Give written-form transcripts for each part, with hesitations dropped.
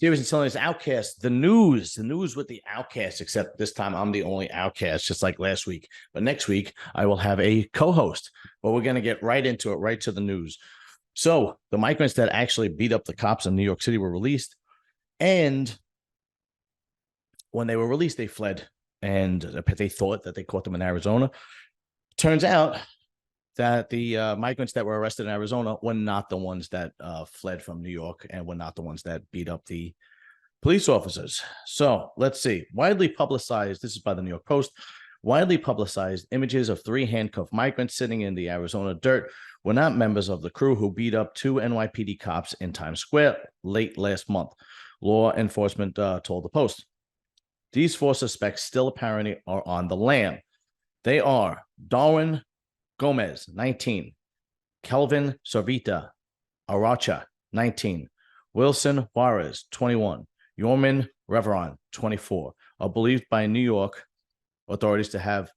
Seriously, telling us Outcasts, the news with the Outcasts, except this time I'm the only Outcast, just like last week. But next week, I will have a co host. But we're going to get right into it, right to the news. So, the migrants that actually beat up the cops in New York City were released. And when they were released, they fled. And they thought that they caught them in Arizona. Turns out that the migrants that were arrested in Arizona were not the ones that fled from New York and were not the ones that beat up the police officers. So let's see. Widely publicized, this is by the New York Post, widely publicized images of 3 handcuffed migrants sitting in the Arizona dirt were not members of the crew who beat up 2 NYPD cops in Times Square late last month, law enforcement told the Post. These 4 suspects still apparently are on the lam. They are Darwin Gomez, 19, Kelvin Sorvita Aracha, 19, Wilson Juarez, 21, Yorman Reveron, 24, are believed by New York authorities to have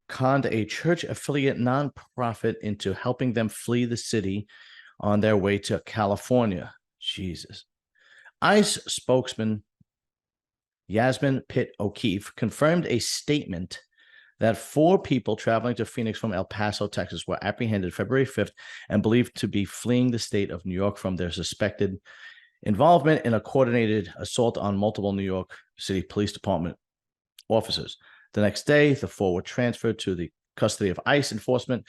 conned a church affiliate nonprofit into helping them flee the city on their way to California. Jesus. ICE spokesman Yasmin Pitt O'Keefe confirmed a statement that 4 people traveling to Phoenix from El Paso, Texas, were apprehended February 5th and believed to be fleeing the state of New York from their suspected involvement in a coordinated assault on multiple New York City Police Department officers. The next day, the 4 were transferred to the custody of ICE enforcement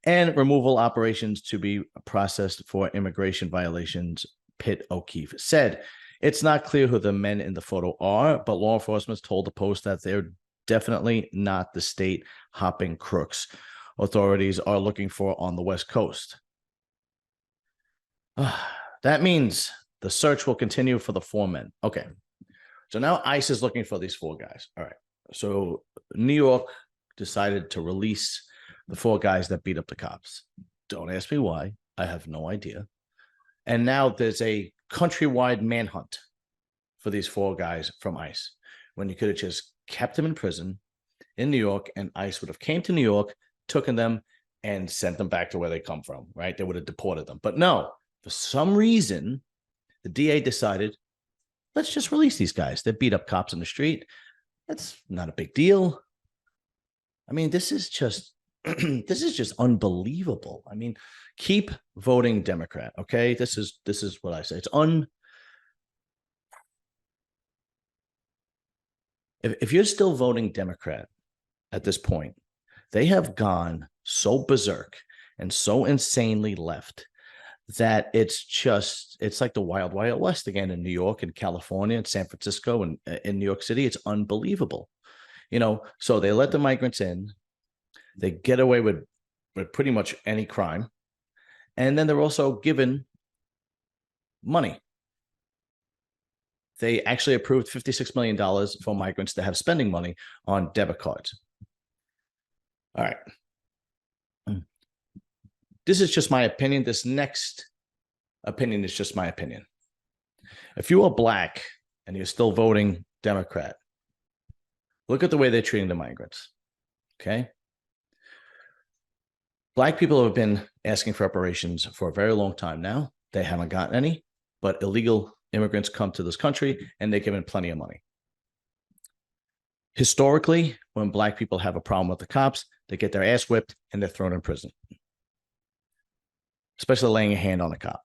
and removal operations to be processed for immigration violations, Pitt O'Keefe said. It's not clear who the men in the photo are, but law enforcement told the Post that they're definitely not the state hopping crooks authorities are looking for on the West Coast. That means the search will continue for the 4 men. Okay. So now ICE is looking for these 4 guys. All right. So New York decided to release the 4 guys that beat up the cops. Don't ask me why. I have no idea. And now there's a countrywide manhunt for these 4 guys from ICE when you could have just kept them in prison in New York, and ICE would have came to New York, taken them, and sent them back to where they come from, right? They would have deported them. But no, for some reason, the DA decided, let's just release these guys. They beat up cops in the street. That's not a big deal. I mean, this is just this is just unbelievable. I mean, keep voting Democrat, okay? This is what I say. It's if you're still voting Democrat at this point, they have gone so berserk and so insanely left that it's like the wild, wild west again in New York and California and San Francisco and in New York City. It's unbelievable. So they let the migrants in. They get away with pretty much any crime. And then they're also given money. They actually approved $56 million for migrants to have spending money on debit cards. All right. This is just my opinion. This next opinion is just my opinion. If you are Black and you're still voting Democrat, look at the way they're treating the migrants. Okay. Black people have been asking for reparations for a very long time now. They haven't gotten any, but illegal immigrants come to this country and they're given plenty of money. Historically, when Black people have a problem with the cops, they get their ass whipped and they're thrown in prison, especially laying a hand on a cop.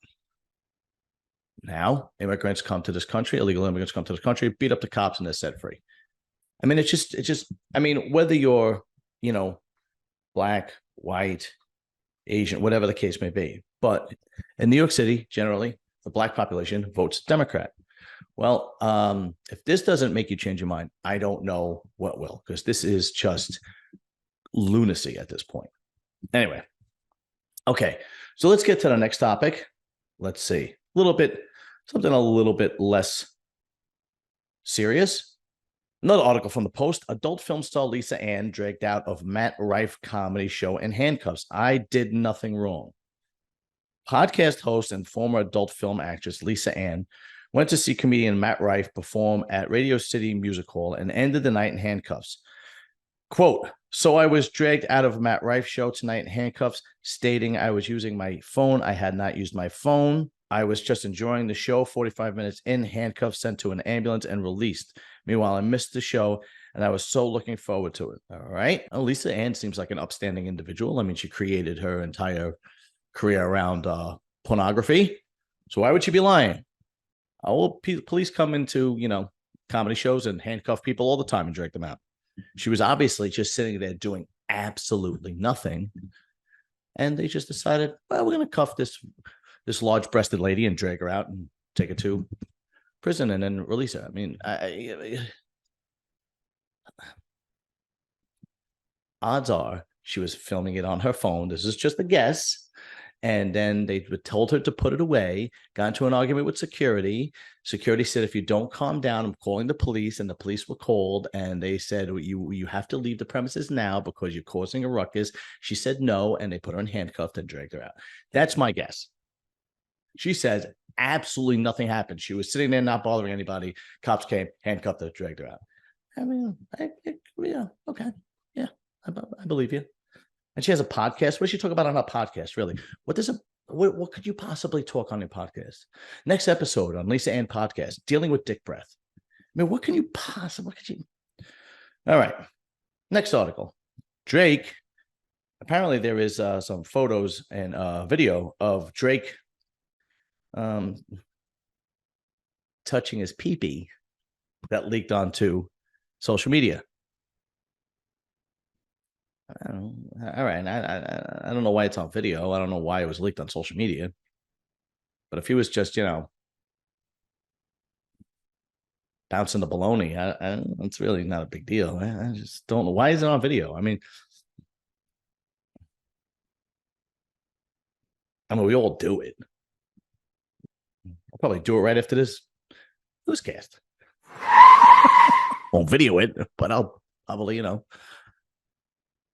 Now, immigrants come to this country, illegal immigrants come to this country, beat up the cops, and they're set free. I mean, it's just, I mean, whether you're, Black, white, Asian, whatever the case may be. But in New York City, generally, the Black population votes Democrat. Well, if this doesn't make you change your mind, I don't know what will, because this is just lunacy at this point. Anyway, okay, so let's get to the next topic. Let's see, something a little bit less serious. Another article from the Post: adult film star Lisa Ann dragged out of Matt Rife comedy show in handcuffs. I did nothing wrong. Podcast host and former adult film actress Lisa Ann went to see comedian Matt Rife perform at Radio City Music Hall and ended the night in handcuffs. Quote, so I was dragged out of Matt Rife's show tonight in handcuffs, stating I was using my phone. I had not used my phone. I was just enjoying the show. 45 minutes in, handcuffs sent to an ambulance and released. Meanwhile, I missed the show and I was so looking forward to it. All right. Lisa Ann seems like an upstanding individual. I mean, she created her entire career around pornography. So why would she be lying? Police come into, comedy shows and handcuff people all the time and drag them out. She was obviously just sitting there doing absolutely nothing. And they just decided, well, we're going to cuff this large-breasted lady and drag her out and take her to prison and then release her. I mean, odds are she was filming it on her phone. This is just a guess. And then they told her to put it away, got into an argument with security. Security said, if you don't calm down, I'm calling the police. And the police were called and they said, you have to leave the premises now because you're causing a ruckus. She said no, and they put her in handcuffed and dragged her out. That's my guess. She says absolutely nothing happened. She was sitting there not bothering anybody. Cops came, handcuffed her, dragged her out. I mean, yeah, okay. Yeah, I believe you. And she has a podcast. What does she talk about on her podcast, really? What could you possibly talk on your podcast? Next episode on Lisa Ann podcast, dealing with dick breath. I mean, what could you? All right. Next article. Drake. Apparently, there is some photos and video of Drake touching his pee-pee that leaked onto social media. All right. I don't know why it's on video. I don't know why it was leaked on social media. But if he was just, bouncing the baloney, it's really not a big deal. I just don't know. Why is it on video? I mean, we all do it. I'll probably do it right after this newscast. Won't video it, but I'll probably,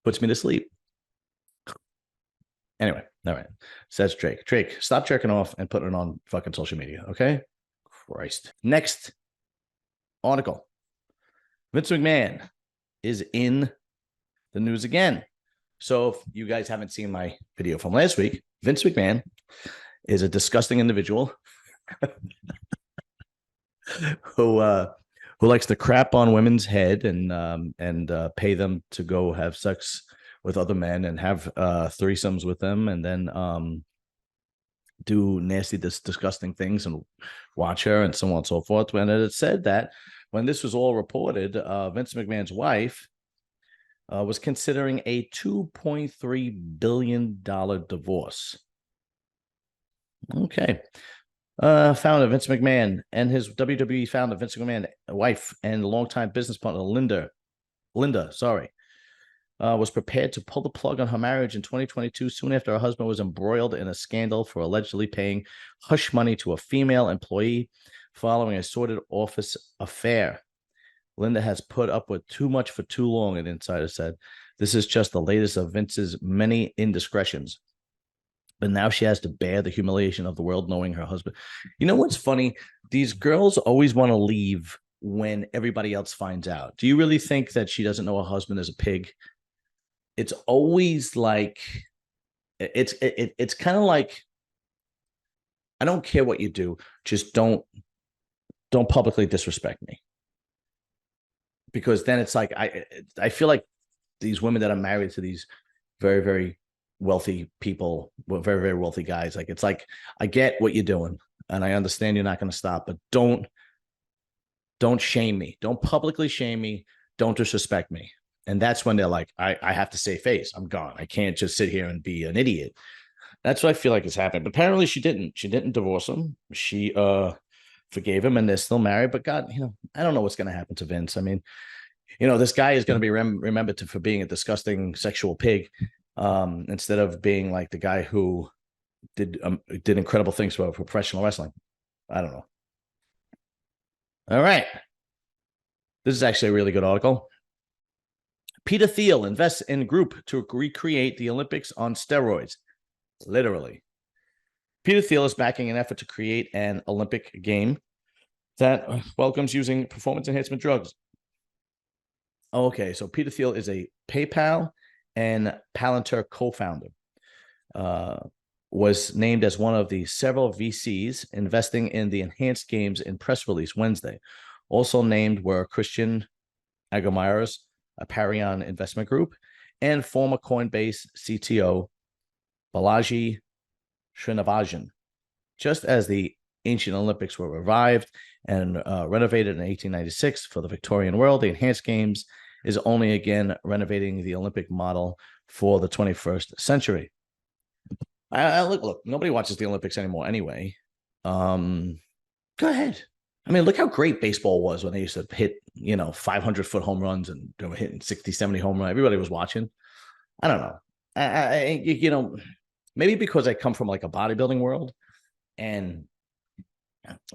puts me to sleep. Anyway, all right. Says Drake. Drake, stop jerking off and putting it on fucking social media, okay? Christ. Next article. Vince McMahon is in the news again. So if you guys haven't seen my video from last week, Vince McMahon is a disgusting individual who likes to crap on women's head and pay them to go have sex with other men and have threesomes with them, and then do nasty, disgusting things and watch her and so on and so forth. When it said that, when this was all reported, Vince McMahon's wife was considering a $2.3 billion divorce. Okay. Founder Vince McMahon and his WWE founder Vince McMahon wife and longtime business partner Linda, was prepared to pull the plug on her marriage in 2022 soon after her husband was embroiled in a scandal for allegedly paying hush money to a female employee following a sordid office affair. Linda has put up with too much for too long, an insider said. This is just the latest of Vince's many indiscretions. But now she has to bear the humiliation of the world knowing her husband. You know what's funny? These girls always want to leave when everybody else finds out. Do you really think that she doesn't know her husband is a pig? It's always like, it's kind of like, I don't care what you do, just don't publicly disrespect me. Because then it's like, I feel like these women that are married to these very, very wealthy people, very, very wealthy guys, like, it's like, I get what you're doing and I understand you're not going to stop, but don't shame me. Don't publicly shame me. Don't disrespect me. And that's when they're like, I have to save face. I'm gone. I can't just sit here and be an idiot. That's what I feel like is happening. But apparently she didn't divorce him. She forgave him and they're still married. But God, I don't know what's going to happen to Vince. I mean, this guy is going to be remembered for being a disgusting sexual pig, instead of being like the guy who did incredible things for professional wrestling. I don't know. All right. This is actually a really good article. Peter Thiel invests in group to recreate the Olympics on steroids. Literally. Peter Thiel is backing an effort to create an Olympic game that welcomes using performance enhancement drugs. Okay, so Peter Thiel is a PayPal and Palantir co-founder. was named as one of the several VCs investing in the enhanced games in press release Wednesday. Also named were Christian Aguilar's Aparion Investment Group and former Coinbase CTO Balaji Srinivasan. Just as the ancient Olympics were revived and renovated in 1896 for the Victorian world, the enhanced games is only again renovating the Olympic model for the 21st century. Look, nobody watches the Olympics anymore anyway. Go ahead. I mean, look how great baseball was when they used to hit, 500-foot home runs and they were hitting 60, 70 home runs. Everybody was watching. I don't know. Maybe because I come from like a bodybuilding world and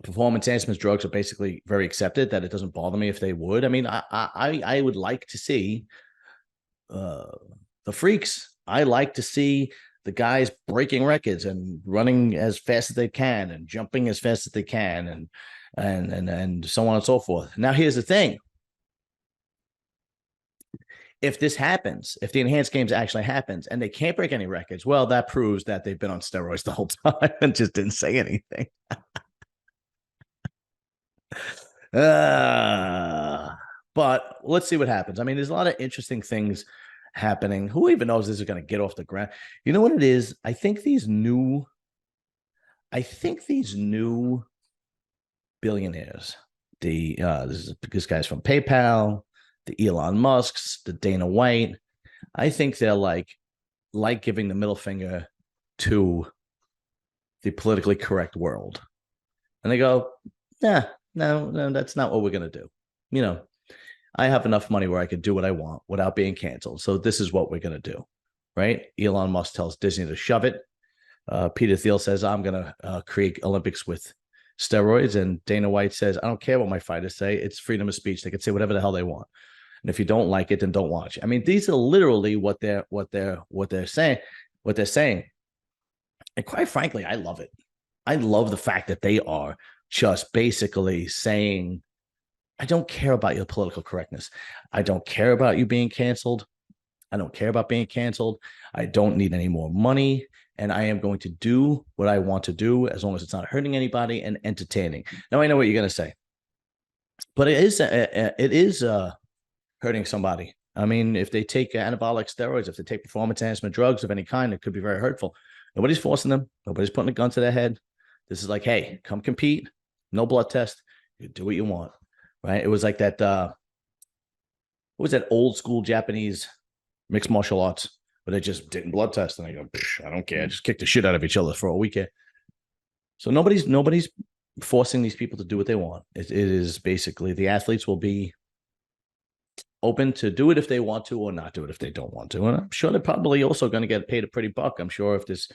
performance enhancement drugs are basically very accepted, that it doesn't bother me if they would. I mean, I would like to see the freaks. I like to see the guys breaking records and running as fast as they can and jumping as fast as they can and so on and so forth. Now, here's the thing. If this happens, if the enhanced games actually happens and they can't break any records, well, that proves that they've been on steroids the whole time and just didn't say anything. But let's see what happens. I mean, there's a lot of interesting things happening. Who even knows this is going to get off the ground? You know what it is? I think these new billionaires, this guy's from PayPal, the Elon Musks, the Dana White, I think they're like giving the middle finger to the politically correct world. And they go, no, that's not what we're going to do. I have enough money where I could do what I want without being canceled. So this is what we're going to do, right? Elon Musk tells Disney to shove it. Peter Thiel says, I'm going to create Olympics with steroids. And Dana White says, I don't care what my fighters say. It's freedom of speech. They can say whatever the hell they want. And if you don't like it, then don't watch. I mean, these are literally what they're saying. And quite frankly, I love it. I love the fact that they are just basically saying, I don't care about your political correctness. I don't care about you being canceled. I don't care about being canceled. I don't need any more money. And I am going to do what I want to do as long as it's not hurting anybody and entertaining. Now, I know what you're going to say, but it is hurting somebody. I mean, if they take anabolic steroids, if they take performance enhancement drugs of any kind, it could be very hurtful. Nobody's forcing them. Nobody's putting a gun to their head. This is like, hey, come compete. No blood test. You do what you want. Right? It was like that. What was that old school Japanese mixed martial arts where they just didn't blood test and they go, I don't care, just kick the shit out of each other for a weekend. So nobody's forcing these people to do what they want. It is basically the athletes will be open to do it if they want to or not do it if they don't want to. And I'm sure they're probably also going to get paid a pretty buck. I'm sure if this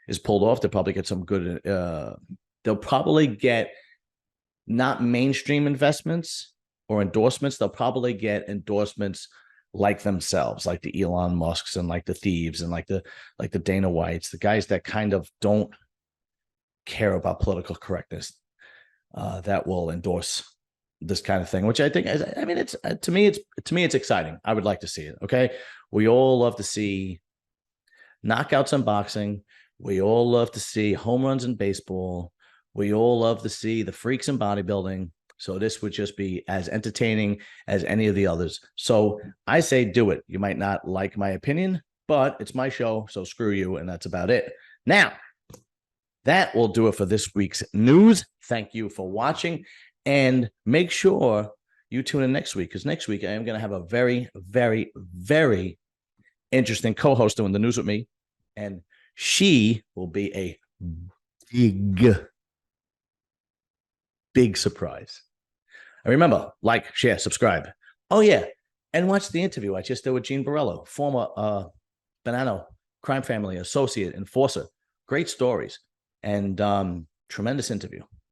is pulled off, they'll probably get some good. They'll probably get not mainstream investments or endorsements. They'll probably get endorsements like themselves, like the Elon Musks and like the thieves and like the Dana Whites, the guys that kind of don't care about political correctness, that will endorse this kind of thing, which I think, I mean, it's to me, it's exciting. I would like to see it. Okay. We all love to see knockouts in boxing. We all love to see home runs in baseball. We all love to see the freaks in bodybuilding. So this would just be as entertaining as any of the others. So I say do it. You might not like my opinion, but it's my show, so screw you, and that's about it. Now, that will do it for this week's news. Thank you for watching, and make sure you tune in next week, because next week I am going to have a very, very, very interesting co-host doing the news with me, and she will be a big surprise. And remember, like, share, subscribe. Oh, yeah. And watch the interview I just did with Gene Borello, former Bonanno crime family associate enforcer. Great stories and tremendous interview.